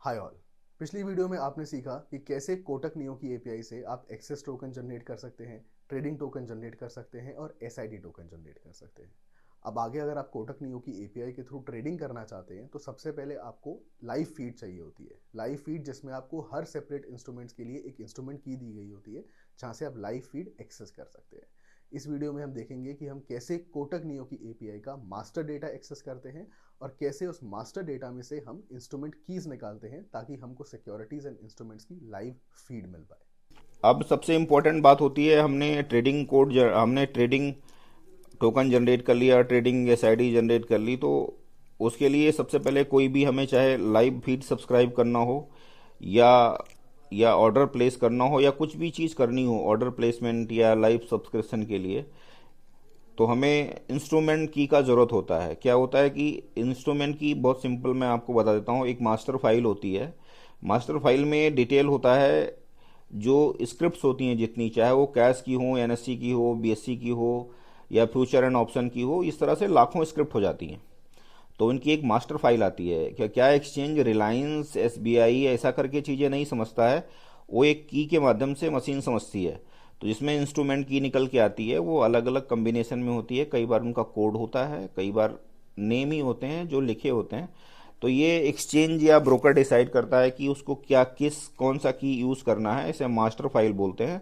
Hi all. पिछली video में आपने सीखा कि कैसे कोटक नियो की एपीआई से आप एक्सेस टोकन जनरेट कर सकते हैं, ट्रेडिंग टोकन जनरेट कर सकते हैं और एसआईडी टोकन जनरेट कर सकते हैं। अब आगे अगर आप कोटक नियो की एपीआई के थ्रू ट्रेडिंग करना चाहते हैं तो सबसे पहले आपको लाइव फीड चाहिए होती है। लाइव फीड जिसमें आपको हर सेपरेट इंस्ट्रूमेंट्स के लिए एक इंस्ट्रूमेंट की दी गई होती है जहाँ से आप लाइव फीड एक्सेस कर सकते हैं। इस वीडियो में हम देखेंगे कि हम कैसे कोटक नियो की एपीआई का मास्टर डेटा एक्सेस करते हैं और कैसे उस मास्टर डेटा में से हम इंस्ट्रूमेंट कीज निकालते हैं ताकि हमको सिक्योरिटीज एंड इंस्ट्रूमेंट्स की लाइव फीड मिल पाए। अब सबसे इम्पोर्टेंट बात होती है, हमने ट्रेडिंग टोकन जनरेट कर लिया, ट्रेडिंग एसआईडी जनरेट कर ली। तो उसके लिए सबसे पहले कोई भी हमें चाहे लाइव फीड सब्सक्राइब करना हो या ऑर्डर प्लेस करना हो या कुछ भी चीज़ करनी हो, ऑर्डर प्लेसमेंट या लाइव सब्सक्रिप्शन के लिए, तो हमें इंस्ट्रूमेंट की का ज़रूरत होता है। क्या होता है कि इंस्ट्रूमेंट की बहुत सिंपल मैं आपको बता देता हूँ। एक मास्टर फाइल होती है। मास्टर फाइल में डिटेल होता है, जो स्क्रिप्ट्स होती हैं जितनी, चाहे वो कैश की हो, एनएससी की हो, बीएससी की हो या फ्यूचर एंड ऑप्शन की हो, इस तरह से लाखों स्क्रिप्ट हो जाती हैं। तो इनकी एक मास्टर फाइल आती है। क्या क्या एक्सचेंज रिलायंस, एसबीआई ऐसा करके चीज़ें नहीं समझता है, वो एक की के माध्यम से मशीन समझती है। तो जिसमें इंस्ट्रूमेंट की निकल के आती है, वो अलग अलग कम्बिनेशन में होती है। कई बार उनका कोड होता है, कई बार नेम ही होते हैं जो लिखे होते हैं। तो ये एक्सचेंज या ब्रोकर डिसाइड करता है कि उसको क्या, कौन सा की यूज़ करना है। इसे मास्टर फाइल बोलते हैं।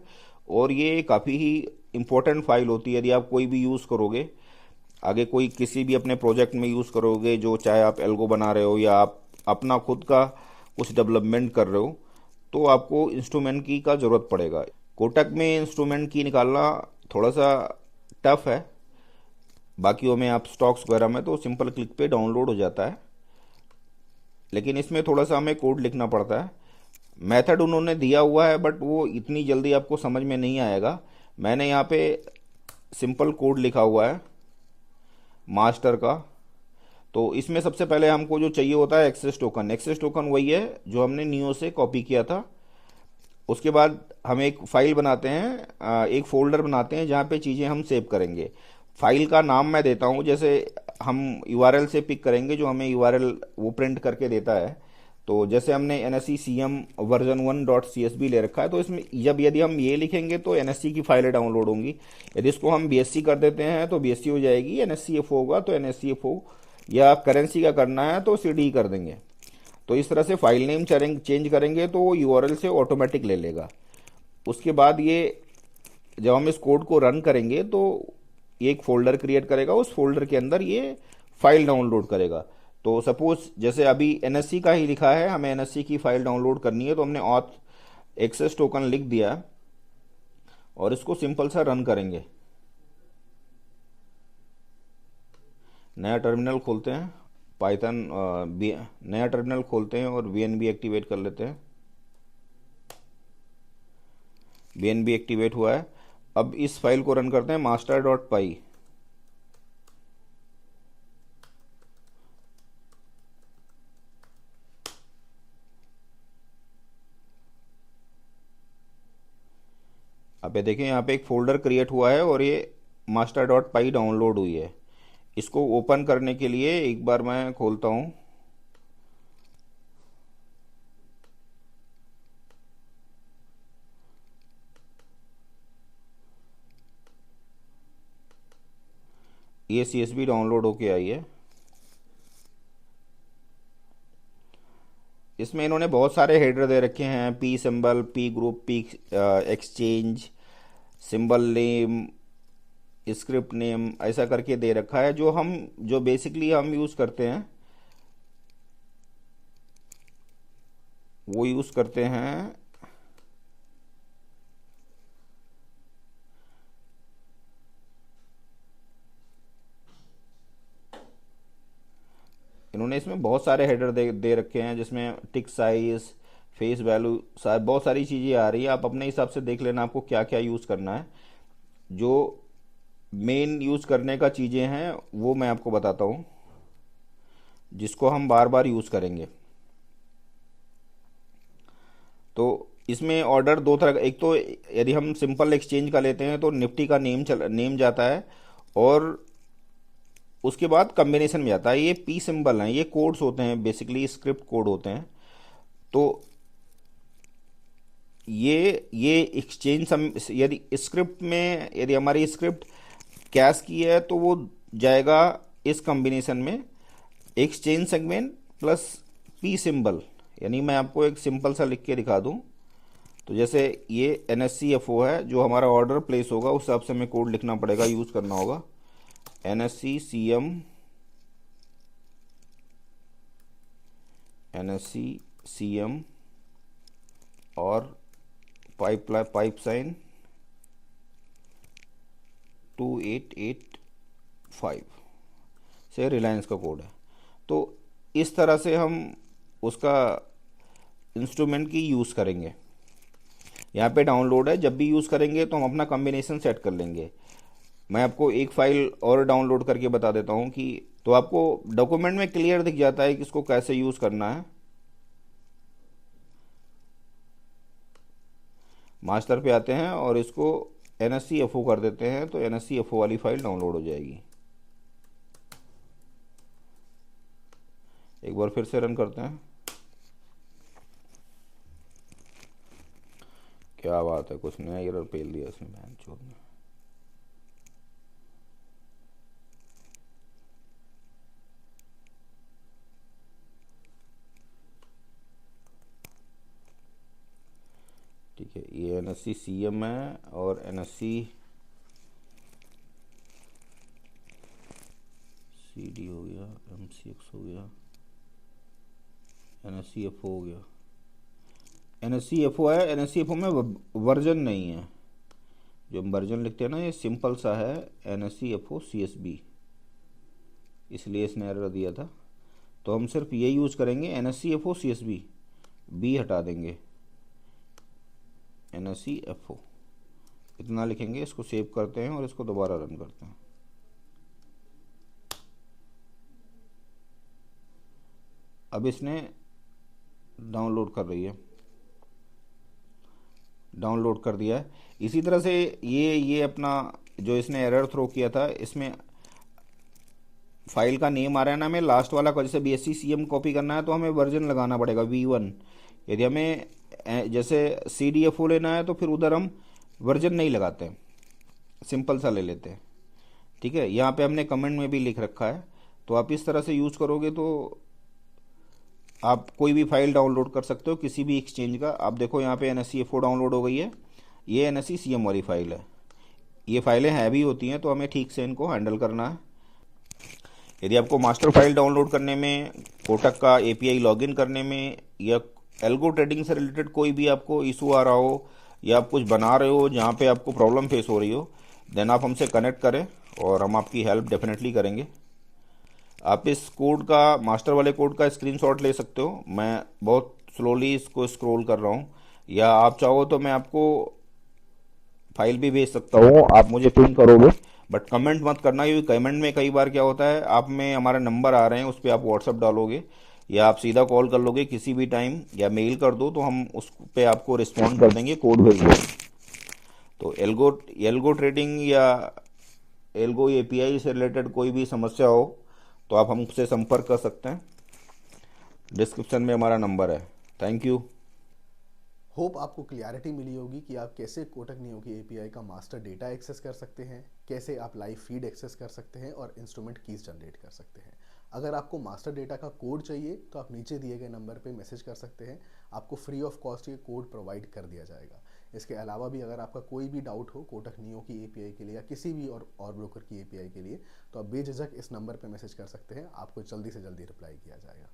और ये काफ़ी ही इम्पोर्टेंट फाइल होती है। यदि आप कोई भी यूज़ करोगे, आगे कोई किसी भी अपने प्रोजेक्ट में यूज़ करोगे, जो चाहे आप एल्गो बना रहे हो या आप अपना खुद का कुछ डेवलपमेंट कर रहे हो, तो आपको इंस्ट्रूमेंट की का ज़रूरत पड़ेगा। कोटक में इंस्ट्रूमेंट की निकालना थोड़ा सा टफ है। बाकियों में आप स्टॉक्स वगैरह में तो सिंपल क्लिक पे डाउनलोड हो जाता है, लेकिन इसमें थोड़ा सा हमें कोड लिखना पड़ता है। मेथड उन्होंने दिया हुआ है, बट वो इतनी जल्दी आपको समझ में नहीं आएगा। मैंने यहाँ पे सिंपल कोड लिखा हुआ है मास्टर का। तो इसमें सबसे पहले हमको जो चाहिए होता है एक्सेस टोकन। एक्सेस टोकन वही है जो हमने नियो से कॉपी किया था। उसके बाद हम एक फाइल बनाते हैं, एक फोल्डर बनाते हैं जहाँ पे चीज़ें हम सेव करेंगे। फाइल का नाम मैं देता हूँ, जैसे हम यूआरएल से पिक करेंगे, जो हमें यूआरएल वो प्रिंट करके देता है। तो जैसे हमने एनएससी सीएम वर्जन 1.csv ले रखा है, तो इसमें जब यदि हम ये लिखेंगे तो एनएससी की फाइलें डाउनलोड होंगी। यदि इसको हम बीएससी कर देते हैं तो बीएससी हो जाएगी, एनएससीएफ होगा तो एनएससीएफ, या करेंसी का करना है तो सीडी कर देंगे। तो इस तरह से फाइल नेम चेंज करेंगे तो वो यूआरएल से ऑटोमेटिक ले लेगा। उसके बाद ये, जब हम इस कोड को रन करेंगे तो ये एक फोल्डर क्रिएट करेगा, उस फोल्डर के अंदर ये फाइल डाउनलोड करेगा। तो सपोज जैसे अभी एनएससी का ही लिखा है, हमें एनएससी की फाइल डाउनलोड करनी है, तो हमने ऑथ एक्सेस टोकन लिख दिया और इसको सिंपल सा रन करेंगे। नया टर्मिनल खोलते हैं, पाइथन नया टर्मिनल खोलते हैं और वीएनबी एक्टिवेट कर लेते हैं। वीएनबी एक्टिवेट हुआ है। अब इस फाइल को रन करते हैं, master.py। अब ये देखें, यहाँ पे एक फोल्डर क्रिएट हुआ है और ये master.py डाउनलोड हुई है। इसको ओपन करने के लिए एक बार मैं खोलता हूँ। ये सीएसवी डाउनलोड होके आई है। इसमें इन्होंने बहुत सारे हेडर दे रखे हैं, P symbol, P group, P exchange, symbol name, script name, ऐसा करके दे रखा है। जो बेसिकली हम यूज़ करते हैं वो यूज़ करते हैं। इन्होंने इसमें बहुत सारे हेडर दे रखे हैं, जिसमें टिक साइज, फेस वैल्यू, बहुत सारी चीज़ें आ रही है। आप अपने हिसाब से देख लेना आपको क्या क्या यूज़ करना है। जो मेन यूज़ करने का चीज़ें हैं वो मैं आपको बताता हूँ, जिसको हम बार बार यूज़ करेंगे। तो इसमें ऑर्डर दो तरह, एक तो यदि हम सिंपल एक्सचेंज का लेते हैं तो निफ्टी का नेम जाता है, और उसके बाद कॉम्बिनेशन में जाता है। ये पी सिंबल हैं, ये कोड्स होते हैं, बेसिकली स्क्रिप्ट कोड होते हैं। तो ये एक्सचेंज सम, यदि स्क्रिप्ट में, यदि हमारी स्क्रिप्ट कैश की है तो वो जाएगा इस कॉम्बिनेशन में exchange segment plus P symbol. यानी मैं आपको एक सिंपल सा लिख के दिखा दूं, तो जैसे ये NSCFO है, जो हमारा ऑर्डर प्लेस होगा उस हिसाब से हमें कोड लिखना पड़ेगा, यूज़ करना होगा। NSCCM और पाइप साइन 2885 से रिलायंस का कोड है। तो इस तरह से हम उसका इंस्ट्रूमेंट की यूज़ करेंगे। यहाँ पे डाउनलोड है, जब भी यूज़ करेंगे तो हम अपना कॉम्बिनेशन सेट कर लेंगे। मैं आपको एक फ़ाइल और डाउनलोड करके बता देता हूँ कि, तो आपको डॉक्यूमेंट में क्लियर दिख जाता है कि इसको कैसे यूज़ करना है। मास्टर पे आते हैं और इसको NSCFO कर देते हैं, तो NSCFO वाली फाइल डाउनलोड हो जाएगी। एक बार फिर से रन करते हैं। क्या बात है, कुछ नया एरर पेल दिया इसने बहन चोद ने। ठीक है, ये NSCCM है और NSCCD हो गया, MCX हो गया, NSCFO हो गया। NSCFO है, NSCFO में वर्जन नहीं है। जो हम वर्जन लिखते हैं ना, ये सिंपल सा है NSCFO CSB, इसलिए इसने एरर दिया था। तो हम सिर्फ ये यूज़ करेंगे NSCFO CSB, B हटा देंगे, NSCFO इतना लिखेंगे। इसको सेव करते हैं और इसको दोबारा रन करते हैं। अब इसने डाउनलोड कर रही है, डाउनलोड कर दिया है। इसी तरह से ये अपना जो इसने एरर थ्रो किया था, इसमें फाइल का नेम आ रहा है ना, हमें लास्ट वाला का, जैसे BSCCM कॉपी करना है तो हमें वर्जन लगाना पड़ेगा V1। यदि हमें जैसे CDFO लेना है तो फिर उधर हम वर्जन नहीं लगाते हैं, सिंपल सा ले लेते हैं। ठीक है, यहाँ पे हमने कमेंट में भी लिख रखा है। तो आप इस तरह से यूज़ करोगे तो आप कोई भी फाइल डाउनलोड कर सकते हो किसी भी एक्सचेंज का। आप देखो यहाँ पे NSCFO डाउनलोड हो गई है, ये NSCCM वाली फाइल है। ये फाइलें हैवी होती हैं तो हमें ठीक से इनको हैंडल करना है। यदि आपको मास्टर फाइल डाउनलोड करने में, कोटक का API लॉगिन करने में, या एल्गो ट्रेडिंग से रिलेटेड कोई भी आपको इशू आ रहा हो, या आप कुछ बना रहे हो जहाँ पे आपको प्रॉब्लम फेस हो रही हो, देन आप हमसे कनेक्ट करें और हम आपकी हेल्प डेफिनेटली करेंगे। आप इस कोड का, मास्टर वाले कोड का स्क्रीनशॉट ले सकते हो। मैं बहुत स्लोली इसको स्क्रॉल कर रहा हूँ, या आप चाहो तो मैं आपको फाइल भी भेज सकता हूँ, आप मुझे पिन करोगे। बट कमेंट मत करना, क्योंकि कमेंट में कई बार क्या होता है, आप में हमारा नंबर आ रहे हैं, उस पर आप व्हाट्सअप डालोगे या आप सीधा कॉल कर लोगे किसी भी टाइम, या मेल कर दो तो हम उस पे आपको रिस्पॉन्ड कर देंगे, कोड भेज दो। तो एल्गो ट्रेडिंग या एल्गो API से रिलेटेड कोई भी समस्या हो तो आप हमसे संपर्क कर सकते हैं। डिस्क्रिप्शन में हमारा नंबर है। Thank you. होप आपको क्लियरिटी मिली होगी कि आप कैसे कोटक नियो की API का मास्टर डेटा एक्सेस कर सकते हैं, कैसे आप लाइव फीड एक्सेस कर सकते हैं और इंस्ट्रूमेंट कीज जनरेट कर सकते हैं। अगर आपको मास्टर डेटा का कोड चाहिए तो आप नीचे दिए गए नंबर पे मैसेज कर सकते हैं, आपको फ्री ऑफ कॉस्ट ये कोड प्रोवाइड कर दिया जाएगा। इसके अलावा भी अगर आपका कोई भी डाउट हो कोटक नियो की API के लिए या किसी भी और ब्रोकर की API के लिए, तो आप बेझिझक इस नंबर पर मैसेज कर सकते हैं, आपको जल्दी से जल्दी रिप्लाई किया जाएगा।